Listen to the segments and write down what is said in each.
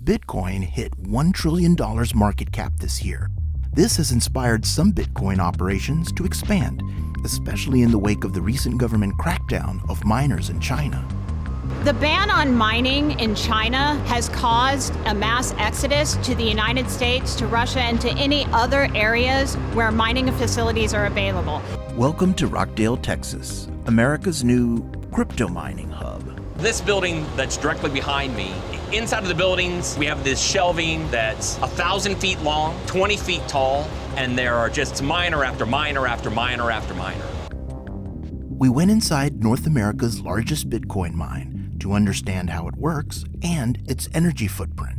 Bitcoin hit $1 trillion market cap this year. This has inspired some Bitcoin operations to expand, especially in the wake of the recent government crackdown of miners in China. The ban on mining in China has caused a mass exodus to the United States, to Russia, and to any other areas where mining facilities are available. Welcome to Rockdale, Texas, America's new crypto mining hub. This building that's directly behind me, inside of the buildings, we have this shelving that's 1,000 feet long, 20 feet tall, and there are just miner after miner after miner after miner. We went inside North America's largest Bitcoin mine to understand how it works and its energy footprint.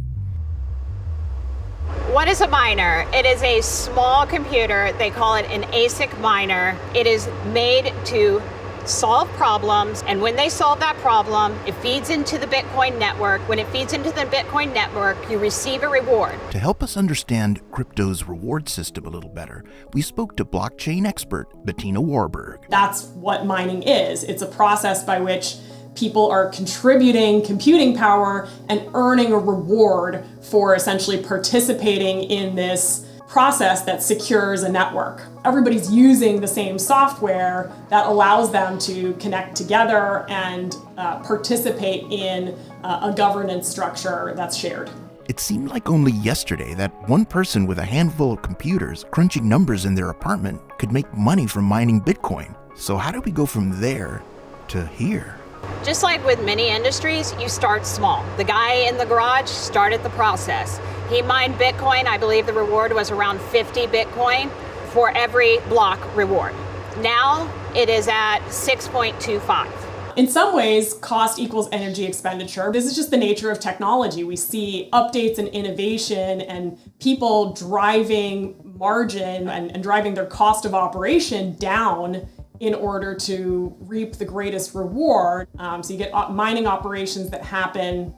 What is a miner? It is a small computer. They call it an ASIC miner. It is made to solve problems, and when they solve that problem, it feeds into the Bitcoin network. When it feeds into the Bitcoin network, you receive a reward. To help us understand crypto's reward system a little better, we spoke to blockchain expert Bettina Warburg. That's what mining is. It's a process by which people are contributing computing power and earning a reward for essentially participating in this process that secures a network. Everybody's using the same software that allows them to connect together and participate in a governance structure that's shared. It seemed like only yesterday that one person with a handful of computers crunching numbers in their apartment could make money from mining Bitcoin. So how do we go from there to here? Just like with many industries, you start small. The guy in the garage started the process. He mined Bitcoin. I believe the reward was around 50 Bitcoin for every block reward. Now it is at 6.25. In some ways, cost equals energy expenditure. This is just the nature of technology. We see updates and innovation and people driving margin and driving their cost of operation down in order to reap the greatest reward. So you get mining operations that happen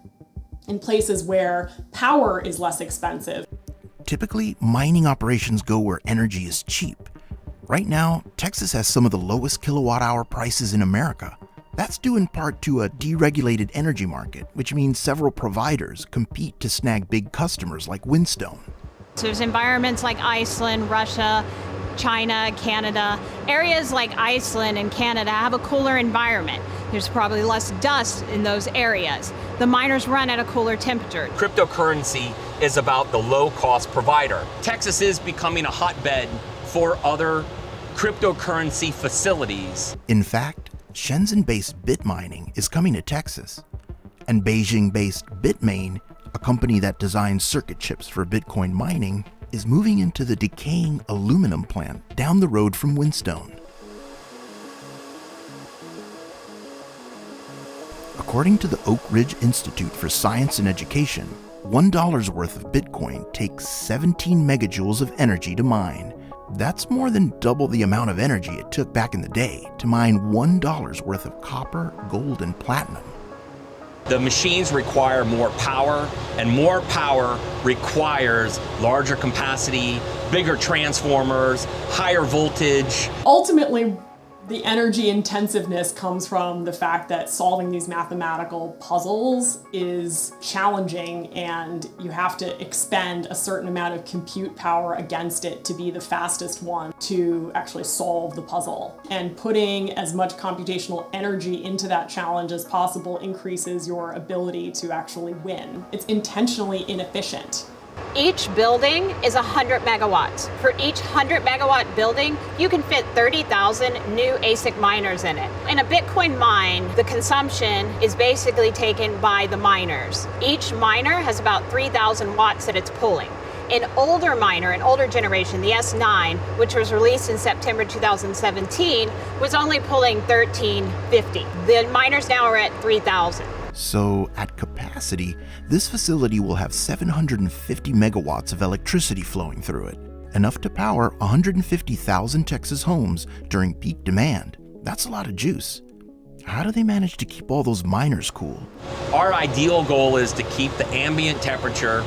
in places where power is less expensive. Typically, mining operations go where energy is cheap. Right now, Texas has some of the lowest kilowatt-hour prices in America. That's due in part to a deregulated energy market, which means several providers compete to snag big customers like Windstone. So there's environments like Iceland, Russia, China, Canada. Areas like Iceland and Canada have a cooler environment. There's probably less dust in those areas. The miners run at a cooler temperature. Cryptocurrency is about the low-cost provider. Texas is becoming a hotbed for other cryptocurrency facilities. In fact, Shenzhen-based Bitmining is coming to Texas, and Beijing-based Bitmain, a company that designs circuit chips for Bitcoin mining, is moving into the decaying aluminum plant down the road from Windstone. According to the Oak Ridge Institute for Science and Education, $1 worth of Bitcoin takes 17 megajoules of energy to mine. That's more than double the amount of energy it took back in the day to mine $1 worth of copper, gold, and platinum. The machines require more power, and more power requires larger capacity, bigger transformers, higher voltage. Ultimately, the energy intensiveness comes from the fact that solving these mathematical puzzles is challenging, and you have to expend a certain amount of compute power against it to be the fastest one to actually solve the puzzle. And putting as much computational energy into that challenge as possible increases your ability to actually win. It's intentionally inefficient. Each building is 100 megawatts. For each 100 megawatt building, you can fit 30,000 new ASIC miners in it. In a Bitcoin mine, the consumption is basically taken by the miners. Each miner has about 3,000 watts that it's pulling. An older miner, an older generation, the S9, which was released in September 2017, was only pulling 1,350. The miners now are at 3,000. So, at capacity, this facility will have 750 megawatts of electricity flowing through it, enough to power 150,000 Texas homes during peak demand. That's a lot of juice. How do they manage to keep all those miners cool? Our ideal goal is to keep the ambient temperature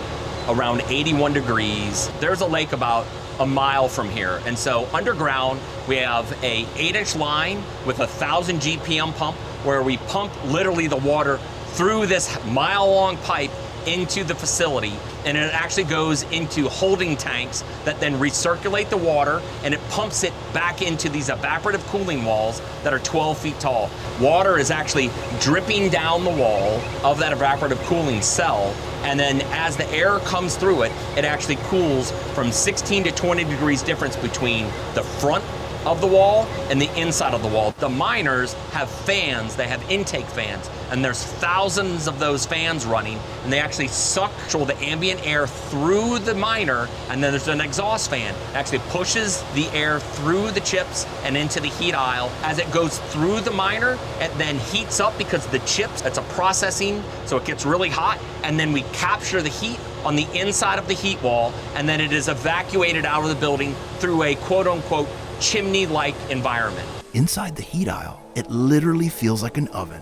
around 81 degrees. There's a lake about a mile from here, and so underground we have a 8-inch line with a 1,000 GPM pump where we pump literally the water through this mile-long pipe into the facility, and it actually goes into holding tanks that then recirculate the water, and it pumps it back into these evaporative cooling walls that are 12 feet tall. Water is actually dripping down the wall of that evaporative cooling cell, and then as the air comes through it, it actually cools from 16 to 20 degrees difference between the front of the wall and the inside of the wall. The miners have fans, they have intake fans, and there's thousands of those fans running, and they actually suck the ambient air through the miner, and then there's an exhaust fan. It actually pushes the air through the chips and into the heat aisle. As it goes through the miner, it then heats up because the chips, it's a processing, so it gets really hot, and then we capture the heat on the inside of the heat wall, and then it is evacuated out of the building through a quote-unquote chimney-like environment. Inside the heat aisle, it literally feels like an oven.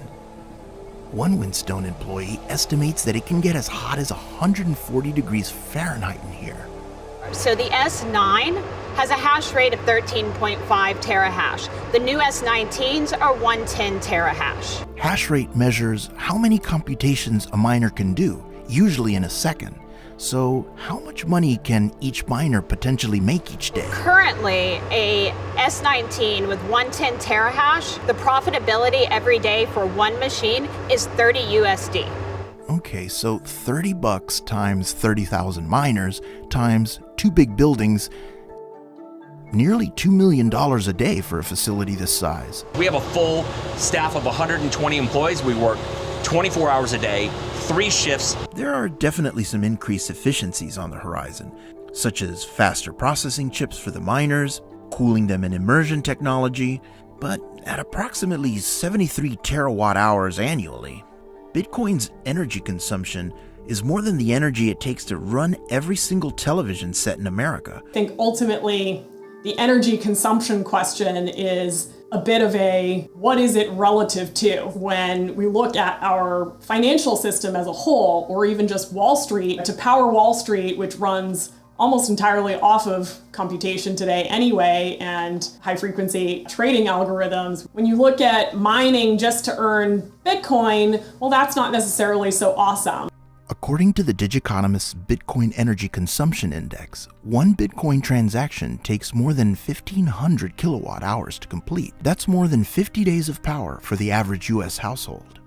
One Whinstone employee estimates that it can get as hot as 140 degrees Fahrenheit in here. So the S9 has a hash rate of 13.5 terahash. The new S19s are 110 terahash. Hash rate measures how many computations a miner can do, usually in a second. So how much money can each miner potentially make each day? Currently, a S19 with 110 terahash, the profitability every day for one machine is 30 USD. Okay, so $30 times 30,000 miners times 2 big buildings, nearly $2 million a day for a facility this size. We have a full staff of 120 employees. We work 24 hours a day, 3 shifts. There are definitely some increased efficiencies on the horizon, such as faster processing chips for the miners, cooling them in immersion technology, but at approximately 73 terawatt hours annually, Bitcoin's energy consumption is more than the energy it takes to run every single television set in America. I think ultimately the energy consumption question is a bit of a what is it relative to? When we look at our financial system as a whole, or even just Wall Street, to power Wall Street, which runs almost entirely off of computation today anyway, and high frequency trading algorithms. When you look at mining just to earn Bitcoin, well, that's not necessarily so awesome. According to the Digiconomist's Bitcoin Energy Consumption Index, one Bitcoin transaction takes more than 1,500 kilowatt hours to complete. That's more than 50 days of power for the average US household.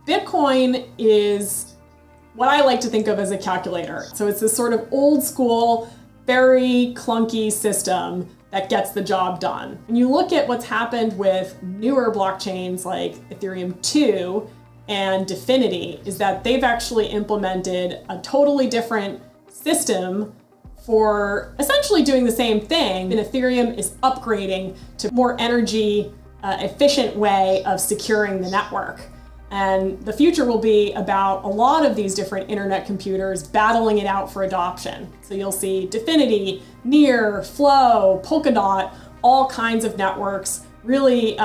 Bitcoin is what I like to think of as a calculator. So it's this sort of old school, very clunky system that gets the job done. When you look at what's happened with newer blockchains like Ethereum 2 and Dfinity, is that they've actually implemented a totally different system for essentially doing the same thing. And Ethereum is upgrading to a more energy efficient way of securing the network. And the future will be about a lot of these different internet computers battling it out for adoption. So you'll see Dfinity, Near, Flow, Polkadot, all kinds of networks really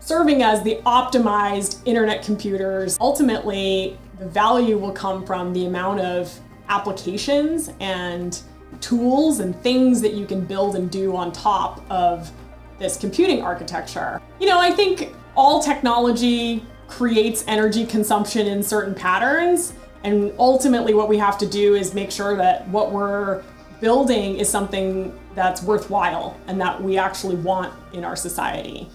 serving as the optimized internet computers. Ultimately, the value will come from the amount of applications and tools and things that you can build and do on top of this computing architecture. You know, I think all technology creates energy consumption in certain patterns, and ultimately what we have to do is make sure that what we're building is something that's worthwhile and that we actually want in our society.